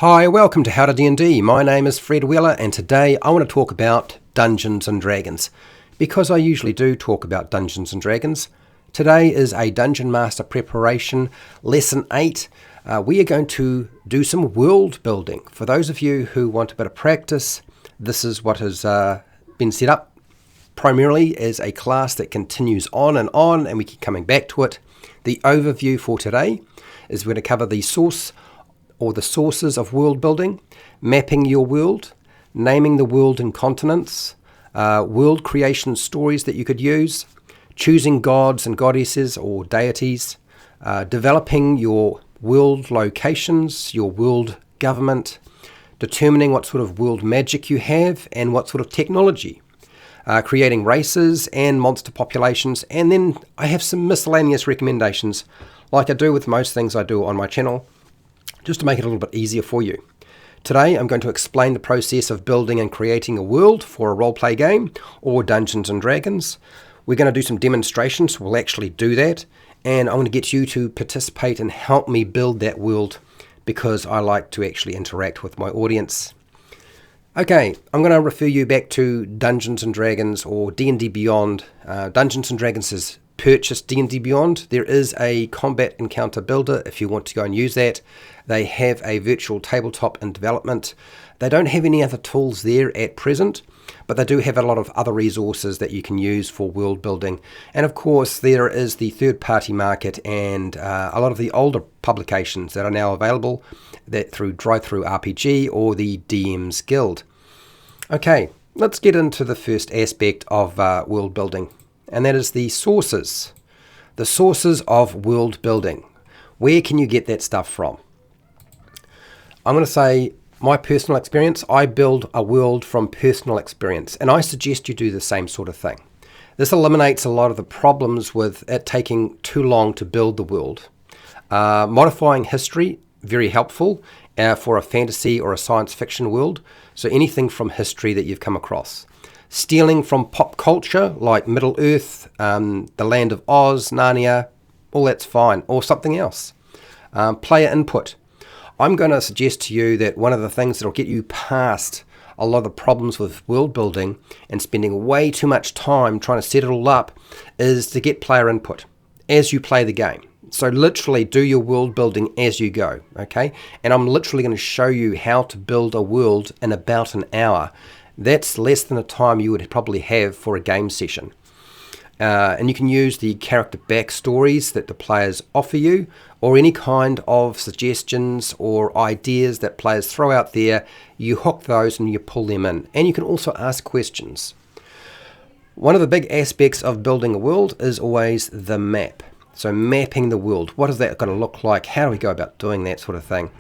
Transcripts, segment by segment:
Hi, welcome to How to D&D. My name is Fred Wheeler and today I want to talk about Dungeons and Dragons. Because I usually do talk about Dungeons and Dragons, today is a Dungeon Master Preparation Lesson 8. We are going to do some world building. For those of you who want a bit of practice, this is what has been set up primarily as a class that continues on and we keep coming back to it. The overview for today is we're going to cover the source or the sources of world building, mapping your world, naming the world and continents, world creation stories that you could use, choosing gods and goddesses or deities, developing your world locations, your world government, determining what sort of world magic you have and what sort of technology, creating races and monster populations, and then I have some miscellaneous recommendations like I do with most things I do on my channel, just to make it a little bit easier for you. Today I'm going to explain the process of building and creating a world for a roleplay game or Dungeons and Dragons. We're going to do some demonstrations, we'll actually do that, and I want to get you to participate and help me build that world because I like to actually interact with my audience. Okay, I'm going to refer you back to Dungeons and Dragons or D&D Beyond. Dungeons and Dragons has purchased D&D Beyond. There is a combat encounter builder if you want to go and use that. They have a virtual tabletop in development. They don't have any other tools there at present, but they do have a lot of other resources that you can use for world building. And of course, there is the third-party market and a lot of the older publications that are now available that through Drive-Thru RPG or the DM's Guild. Okay, let's get into the first aspect of world building, and that is the sources. The sources of world building. Where can you get that stuff from? I'm going to say my personal experience. I build a world from personal experience, and I suggest you do the same sort of thing. This eliminates a lot of the problems with it taking too long to build the world. Modifying history, very helpful for a fantasy or a science fiction world. So anything from history that you've come across. Stealing from pop culture like Middle Earth, the Land of Oz, Narnia, all that's fine, or something else. Player input. I'm going to suggest to you that one of the things that will get you past a lot of the problems with world building and spending way too much time trying to set it all up is to get player input as you play the game. So literally do your world building as you go, okay? And I'm literally going to show you how to build a world in about an hour. That's less than the time you would probably have for a game session. And you can use the character backstories that the players offer you, or any kind of suggestions or ideas that players throw out there. You hook those and you pull them in. And you can also ask questions. One of the big aspects of building a world is always the map. So mapping the world. What is that going to look like? How do we go about doing that sort of thing?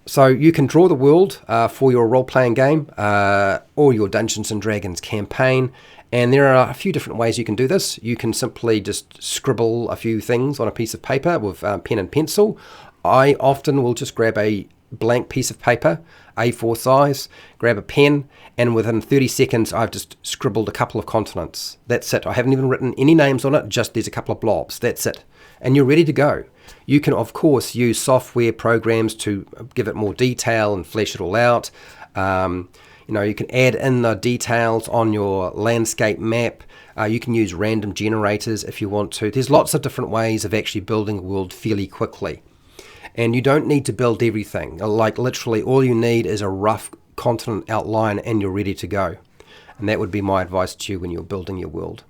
So you can draw the world for your role-playing game or your Dungeons and Dragons campaign. And there are a few different ways you can do this. You can simply just scribble a few things on a piece of paper with pen and pencil. I often will just grab a blank piece of paper, A4 size, grab a pen, and within 30 seconds I've just scribbled a couple of continents. That's it. I haven't even written any names on it, just there's a couple of blobs. That's it. And you're ready to go. You can, of course, use software programs to give it more detail and flesh it all out. You can add in the details on your landscape map. You can use random generators if you want to. There's lots of different ways of actually building a world fairly quickly. And you don't need to build everything. Like literally all you need is a rough continent outline and you're ready to go. And that would be my advice to you when you're building your world.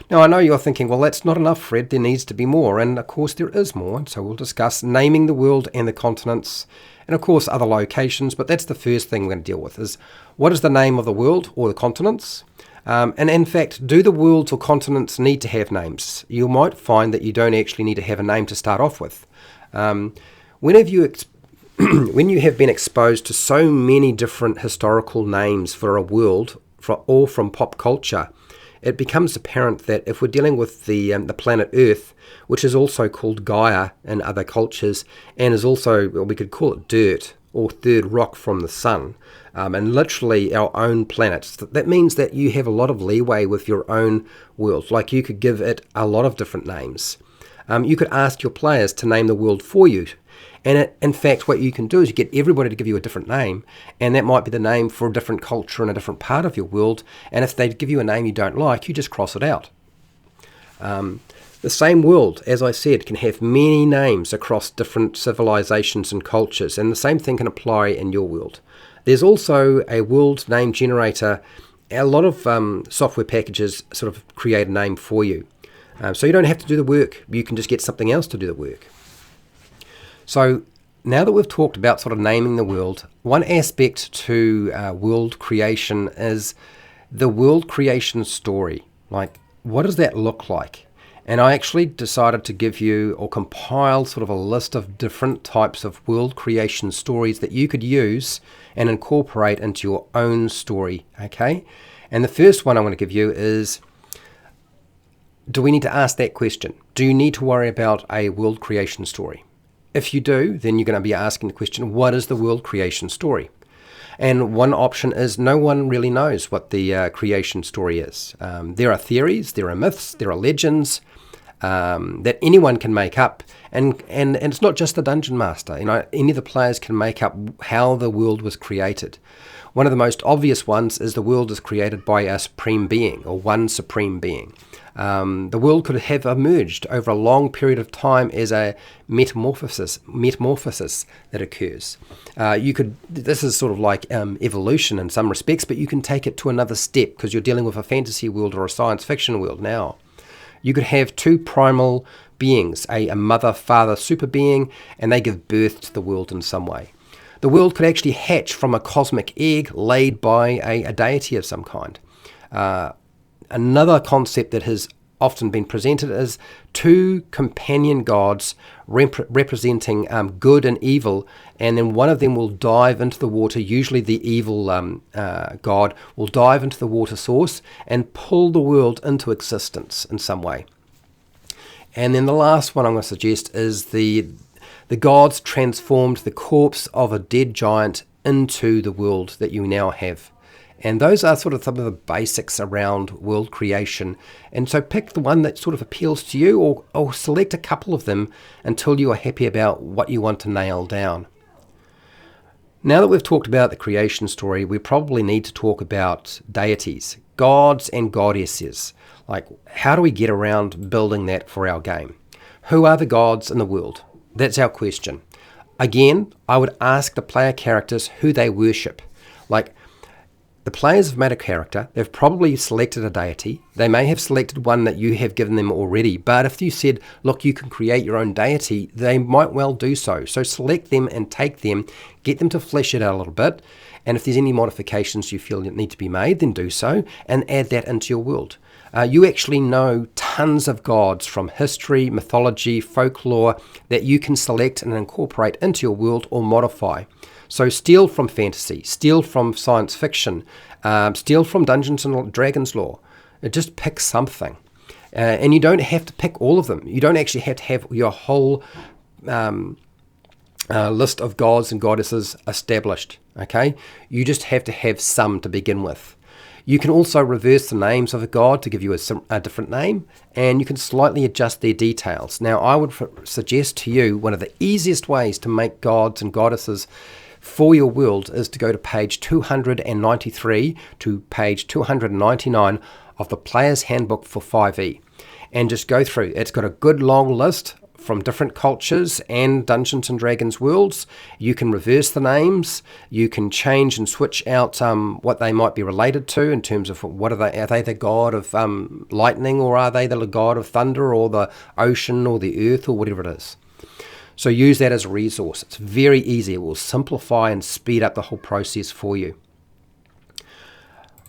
Now I know you're thinking, well, that's not enough, Fred. There needs to be more. And of course there is more. So we'll discuss naming the world and the continents and of course other locations. But that's the first thing we're going to deal with is what is the name of the world or the continents? And in fact, do the worlds or continents need to have names? You might find that you don't actually need to have a name to start off with. When you have been exposed to so many different historical names for a world, all from pop culture, it becomes apparent that if we're dealing with the planet Earth, which is also called Gaia in other cultures, and is also, well, we could call it dirt or third rock from the sun, and literally our own planet, that means that you have a lot of leeway with your own world. Like you could give it a lot of different names. You could ask your players to name the world for you, And in fact, what you can do is you get everybody to give you a different name, and that might be the name for a different culture in a different part of your world. And if they give you a name you don't like, you just cross it out. The same world, as I said, can have many names across different civilizations and cultures, and the same thing can apply in your world. There's also a world name generator. A lot of software packages sort of create a name for you. So you don't have to do the work. You can just get something else to do the work. So now that we've talked about sort of naming the world, one aspect to world creation is the world creation story. Like, what does that look like? And I actually decided to give you or compile sort of a list of different types of world creation stories that you could use and incorporate into your own story, okay? And the first one I want to give you is, do we need to ask that question? Do you need to worry about a world creation story? If you do, then you're going to be asking the question, what is the world creation story? And one option is no one really knows what the creation story is. There are theories, there are myths, there are legends that anyone can make up. And it's not just the dungeon master. You know, any of the players can make up how the world was created. One of the most obvious ones is the world is created by a supreme being, or one supreme being. The world could have emerged over a long period of time as a metamorphosis that occurs. This is sort of like evolution in some respects, but you can take it to another step because you're dealing with a fantasy world or a science fiction world now. You could have two primal beings, a mother-father super being, and they give birth to the world in some way. The world could actually hatch from a cosmic egg laid by a deity of some kind. Another concept that has often been presented is two companion gods representing good and evil, and then one of them will dive into the water. Usually the evil god will dive into the water source and pull the world into existence in some way. And then the last one I'm going to suggest is the gods transformed the corpse of a dead giant into the world that you now have. And those are sort of some of the basics around world creation. And so pick the one that sort of appeals to you, or select a couple of them until you are happy about what you want to nail down. Now that we've talked about the creation story, we probably need to talk about deities, gods and goddesses. Like, how do we get around building that for our game? Who are the gods in the world? That's our question. Again, I would ask the player characters who they worship. Like, the players have made a character, they've probably selected a deity, they may have selected one that you have given them already, but if you said, look, you can create your own deity, they might well do so. So select them and take them, get them to flesh it out a little bit, and if there's any modifications you feel need to be made, then do so, and add that into your world. You actually know tons of gods from history, mythology, folklore that you can select and incorporate into your world or modify. So steal from fantasy, steal from science fiction, steal from Dungeons and Dragons lore. Just pick something. And you don't have to pick all of them. You don't actually have to have your whole list of gods and goddesses established. Okay? You just have to have some to begin with. You can also reverse the names of a god to give you a different name, and you can slightly adjust their details. Now, I would suggest to you one of the easiest ways to make gods and goddesses for your world is to go to page 293 to page 299 of the Player's Handbook for 5e and just go through. It's got a good long list from different cultures and Dungeons and Dragons worlds. You can reverse the names, you can change and switch out what they might be related to in terms of what are they the god of lightning, or are they the god of thunder, or the ocean, or the earth, or whatever it is. So use that as a resource. It's very easy. It will simplify and speed up the whole process for you.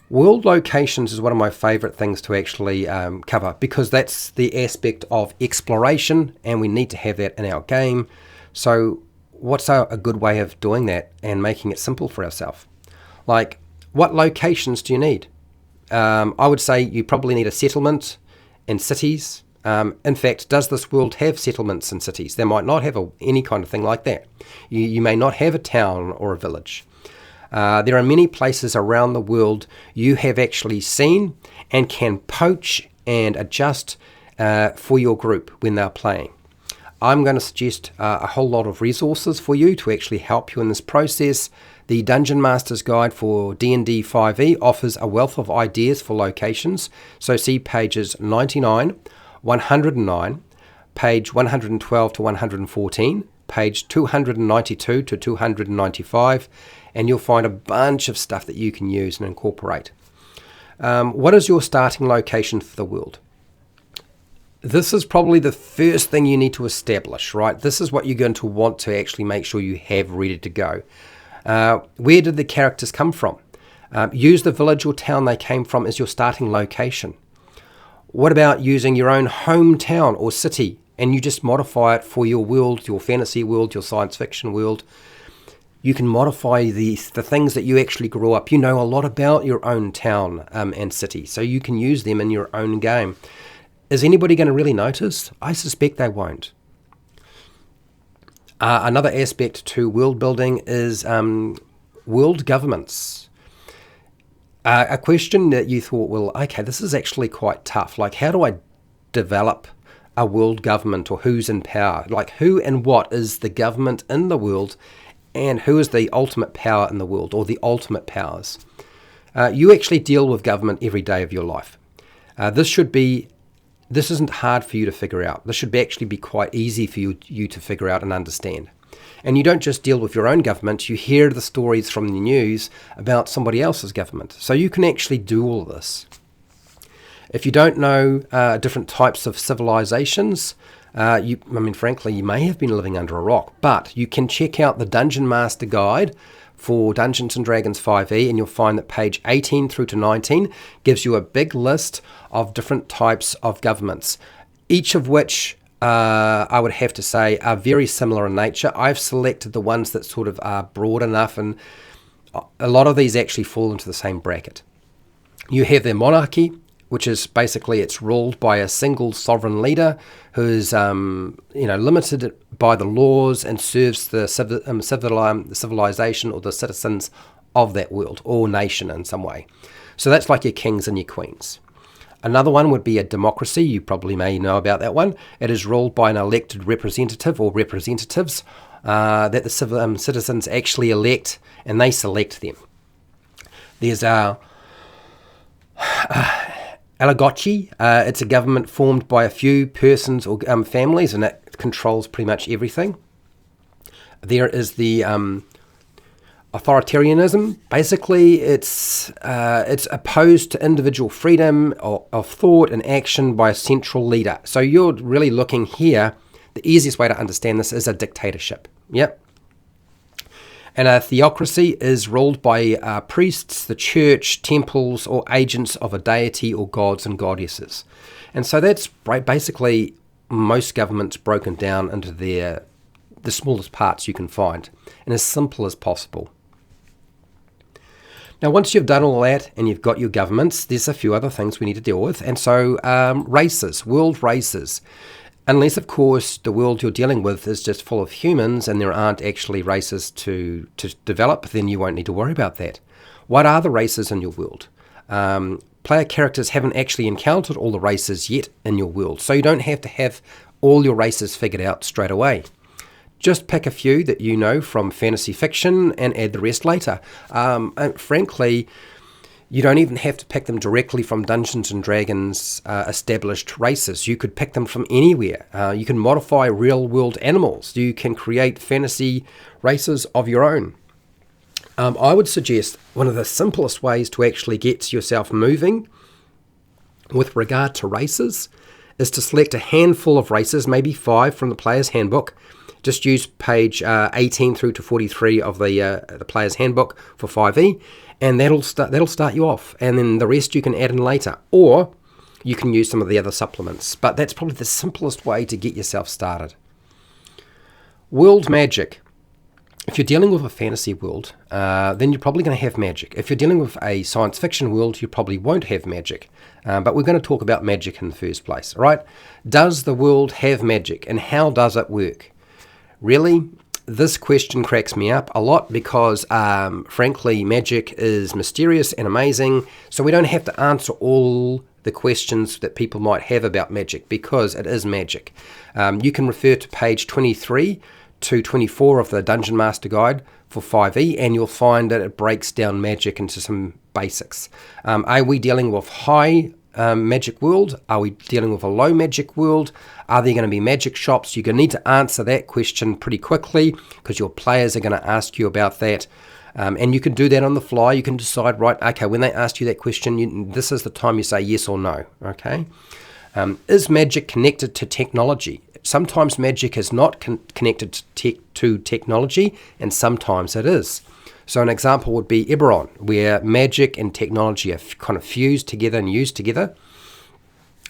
World locations is one of my favorite things to actually cover, because that's the aspect of exploration, and we need to have that in our game. So what's a good way of doing that and making it simple for ourselves? Like, what locations do you need? I would say you probably need a settlement and cities. In fact, does this world have settlements and cities? They might not have any kind of thing like that. You may not have a town or a village. There are many places around the world you have actually seen and can poach and adjust for your group when they're playing. I'm going to suggest a whole lot of resources for you to actually help you in this process. The Dungeon Master's Guide for D&D 5e offers a wealth of ideas for locations, so see pages 99, 109, page 112 to 114, page 292 to 295, and you'll find a bunch of stuff that you can use and incorporate. What is your starting location for the world? This is probably the first thing you need to establish, right? This is what you're going to want to actually make sure you have ready to go. Where did the characters come from? Use the village or town they came from as your starting location. What about using your own hometown or city and you just modify it for your world, your fantasy world, your science fiction world? You can modify the things that you actually grew up. You know a lot about your own town and city, so you can use them in your own game. Is anybody going to really notice? I suspect they won't. Another aspect to world building is world governments. A question that you thought, well, okay, this is actually quite tough. Like, how do I develop a world government, or who's in power? Like, who and what is the government in the world, and who is the ultimate power in the world, or the ultimate powers? You actually deal with government every day of your life. This isn't hard for you to figure out. This should actually be quite easy for you to figure out and understand. And you don't just deal with your own government, you hear the stories from the news about somebody else's government. So you can actually do all this. If you don't know different types of civilizations, frankly, you may have been living under a rock, but you can check out the Dungeon Master Guide for Dungeons & Dragons 5e, and you'll find that page 18 through to 19 gives you a big list of different types of governments, each of which I would have to say are very similar in nature. I've selected the ones that sort of are broad enough, and a lot of these actually fall into the same bracket. You have their monarchy, which is basically it's ruled by a single sovereign leader who is limited by the laws and serves the civilization or the citizens of that world or nation in some way. So that's like your kings and your queens. Another one would be a democracy. You probably may know about that one. It is ruled by an elected representative or representatives that the citizens actually elect, and they select them. There's our oligarchy. It's a government formed by a few persons or families, and it controls pretty much everything. There is the authoritarianism. Basically, it's opposed to individual freedom of thought and action by a central leader. So you're really looking here, the easiest way to understand this is a dictatorship. Yep. And a theocracy is ruled by priests, the church, temples, or agents of a deity or gods and goddesses. And so that's basically most governments broken down into the smallest parts you can find, and as simple as possible. Now, once you've done all that and you've got your governments, there's a few other things we need to deal with. And so races, world races. Unless, of course, the world you're dealing with is just full of humans and there aren't actually races to develop, then you won't need to worry about that. What are the races in your world? Player characters haven't actually encountered all the races yet in your world, so you don't have to have all your races figured out straight away. Just pick a few that you know from fantasy fiction and add the rest later. And frankly, you don't even have to pick them directly from Dungeons & Dragons established races. You could pick them from anywhere. You can modify real-world animals. You can create fantasy races of your own. I would suggest one of the simplest ways to actually get yourself moving with regard to races is to select a handful of races, maybe 5 from the Player's Handbook. Just use page 18 through to 43 of the Player's Handbook for 5e, and that'll start you off. And then the rest you can add in later, or you can use some of the other supplements. But that's probably the simplest way to get yourself started. World magic. If you're dealing with a fantasy world, then you're probably going to have magic. If you're dealing with a science fiction world, you probably won't have magic. But we're going to talk about magic in the first place, right? Does the world have magic, and how does it work? Really, this question cracks me up a lot because, frankly, magic is mysterious and amazing, so we don't have to answer all the questions that people might have about magic, because it is magic. You can refer to page 23 to 24 of the Dungeon Master Guide for 5e, and you'll find that it breaks down magic into some basics. Are we dealing with high magic world? Are we dealing with a low magic world? Are there going to be magic shops? You're going to need to answer that question pretty quickly, because your players are going to ask you about that. And you can do that on the fly. You can decide, right, okay, when they ask you that question, this is the time you say yes or no, okay? Is magic connected to technology? Sometimes magic is not connected to technology, and sometimes it is. So an example would be Eberron, where magic and technology are kind of fused together and used together.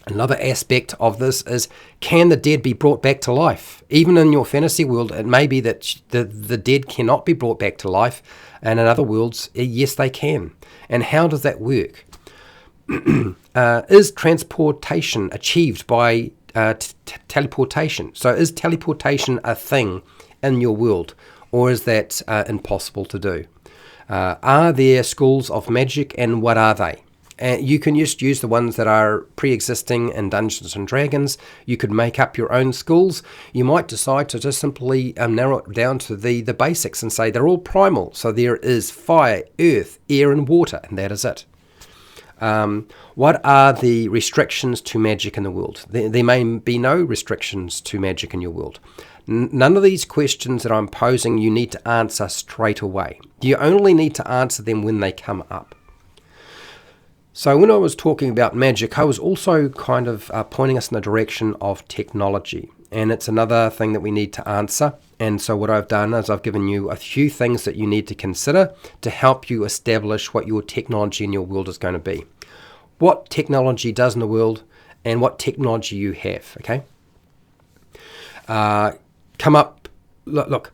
Another aspect of this is, can the dead be brought back to life? Even in your fantasy world, it may be that the dead cannot be brought back to life, and in other worlds, yes, they can. And how does that work? Is transportation achieved by teleportation? So is teleportation a thing in your world, or is that impossible to do? Are there schools of magic, and what are they? You can just use the ones that are pre-existing in Dungeons and Dragons. You could make up your own schools. You might decide to just simply narrow it down to the basics and say they're all primal. So there is fire, earth, air, and water, and that is it. What are the restrictions to magic in the world? There may be no restrictions to magic in your world. None of these questions that I'm posing you need to answer straight away. You only need to answer them when they come up. So when I was talking about magic, I was also kind of pointing us in the direction of technology. And it's another thing that we need to answer. And so what I've done is I've given you a few things that you need to consider to help you establish what your technology in your world is going to be. What technology does in the world, and what technology you have, okay? Look,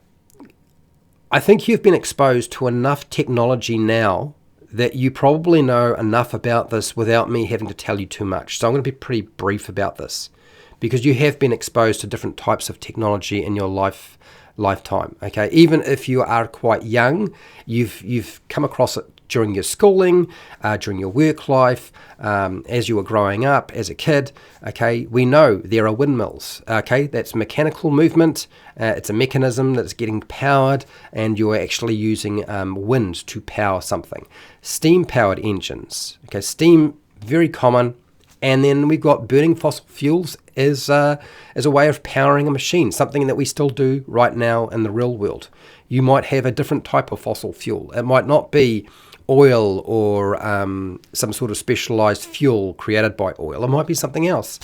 I think you've been exposed to enough technology now that you probably know enough about this without me having to tell you too much. So I'm going to be pretty brief about this, because you have been exposed to different types of technology in your lifetime. Okay, even if you are quite young, you've come across it during your schooling, during your work life, as you were growing up as a kid. Okay, we know there are windmills. Okay, that's mechanical movement. It's a mechanism that's getting powered, and you're actually using wind to power something. Steam-powered engines. Okay, steam, very common. And then we've got burning fossil fuels as a way of powering a machine, something that we still do right now in the real world. You might have a different type of fossil fuel. It might not be oil or some sort of specialized fuel created by oil. It might be something else.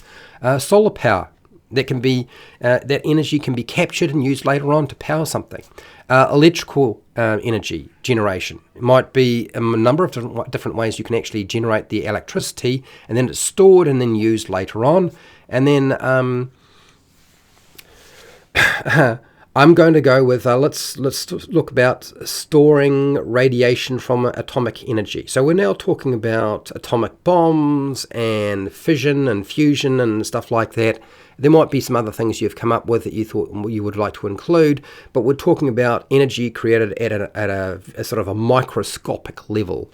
Solar power. That can be that energy can be captured and used later on to power something. Electrical energy generation. It might be a number of different ways you can actually generate the electricity, and then it's stored and then used later on. And then I'm going to go with let's look about storing radiation from atomic energy. So we're now talking about atomic bombs and fission and fusion and stuff like that. There might be some other things you've come up with that you thought you would like to include, but we're talking about energy created at a sort of a microscopic level.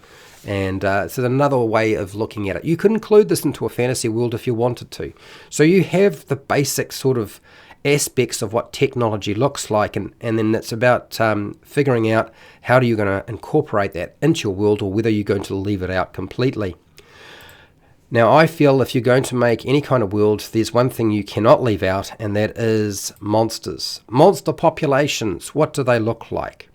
And it's another way of looking at it. You could include this into a fantasy world if you wanted to. So you have the basic sort of aspects of what technology looks like, and then it's about figuring out how are you going to incorporate that into your world, or whether you're going to leave it out completely. Now, I feel if you're going to make any kind of world, there's one thing you cannot leave out, and that is monsters. Monster populations, what do they look like?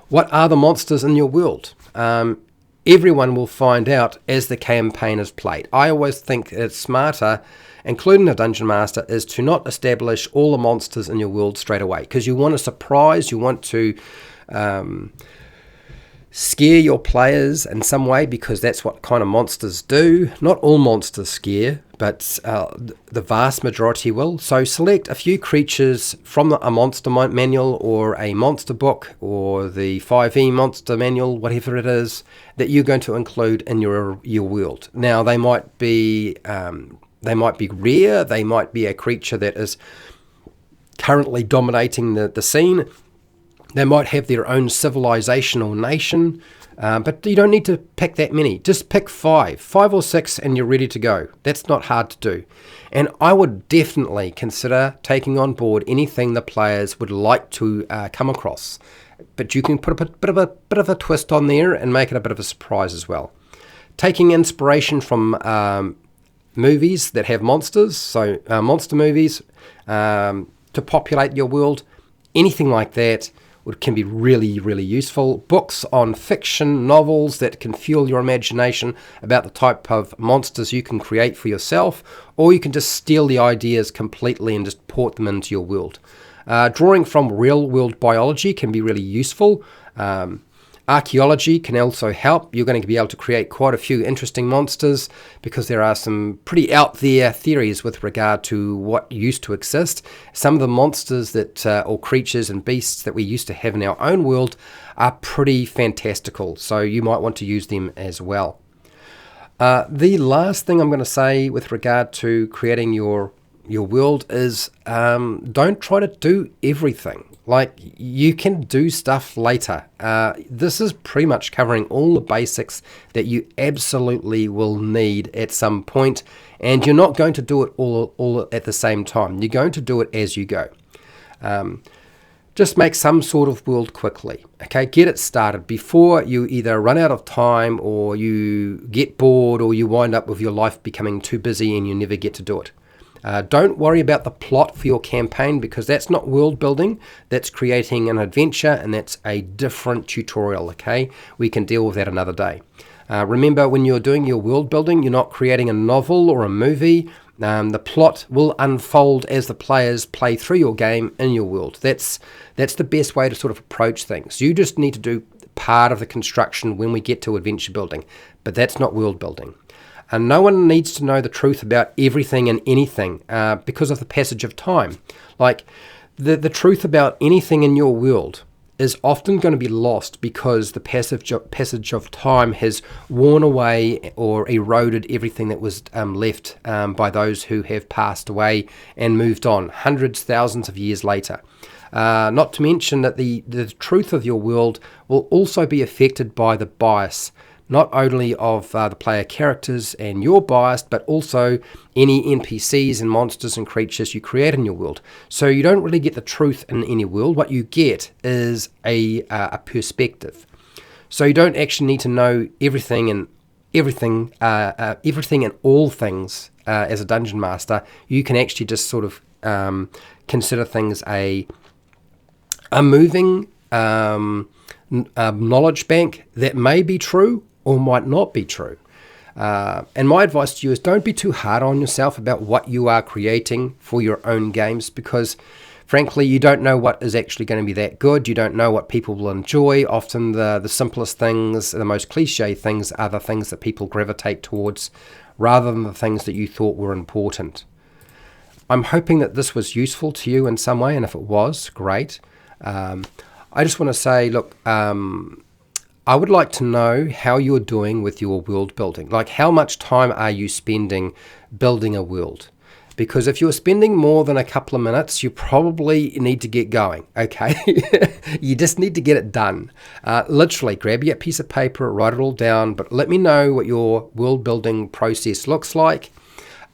What are the monsters in your world? Everyone will find out as the campaign is played. I always think it's smarter, including the Dungeon Master, is to not establish all the monsters in your world straight away, because you want to surprise, you want to scare your players in some way, because that's what kind of monsters do. Not all monsters scare, but the vast majority will. So select a few creatures from a monster manual, or a monster book, or the 5e monster manual, whatever it is, that you're going to include in your world. Now, they might be rare, they might be a creature that is currently dominating the scene. They might have their own civilization or nation. But you don't need to pick that many. Just pick 5 or 6, and you're ready to go. That's not hard to do. And I would definitely consider taking on board anything the players would like to come across. But you can put a bit of a twist on there and make it a bit of a surprise as well. Taking inspiration from movies that have monsters, so monster movies, to populate your world, anything like that can be really, really useful. Books on fiction, novels that can fuel your imagination about the type of monsters you can create for yourself, or you can just steal the ideas completely and just port them into your world. Drawing from real-world biology can be really useful. Archaeology can also help. You're going to be able to create quite a few interesting monsters because there are some pretty out there theories with regard to what used to exist. Some of the monsters that or creatures and beasts that we used to have in our own world are pretty fantastical, so you might want to use them as well. The last thing I'm going to say with regard to creating your world is don't try to do everything. Like, you can do stuff later. This is pretty much covering all the basics that you absolutely will need at some point, and you're not going to do it all at the same time. You're going to do it as you go. Just make some sort of world quickly. Okay, get it started before you either run out of time, or you get bored, or you wind up with your life becoming too busy and you never get to do it. Don't worry about the plot for your campaign, because that's not world building. That's creating an adventure, and that's a different tutorial, okay? We can deal with that another day. Remember, when you're doing your world building, you're not creating a novel or a movie. The plot will unfold as the players play through your game in your world. That's the best way to sort of approach things. You just need to do part of the construction when we get to adventure building, but that's not world building. And no one needs to know the truth about everything and anything because of the passage of time. Like, the truth about anything in your world is often going to be lost because the passage of time has worn away or eroded everything that was left by those who have passed away and moved on hundreds, thousands of years later. Not to mention that the truth of your world will also be affected by the bias, not only of the player characters and your bias, but also any NPCs and monsters and creatures you create in your world. So you don't really get the truth in any world. What you get is a perspective. So you don't actually need to know everything and all things as a dungeon master. You can actually just sort of consider things a moving knowledge bank that may be true or might not be true. And my advice to you is don't be too hard on yourself about what you are creating for your own games, because frankly, you don't know what is actually going to be that good. You don't know what people will enjoy. Often the simplest things, the most cliche things, are the things that people gravitate towards rather than the things that you thought were important. I'm hoping that this was useful to you in some way, and if it was, great. I just want to say, look, I would like to know how you're doing with your world building. Like, how much time are you spending building a world? Because if you're spending more than a couple of minutes, you probably need to get going, okay? You just need to get it done. Literally, grab your piece of paper, write it all down, but let me know what your world building process looks like.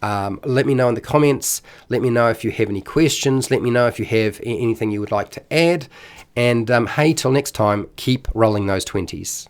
Let me know in the comments. Let me know if you have any questions. Let me know if you have anything you would like to add. And hey, till next time, keep rolling those 20s.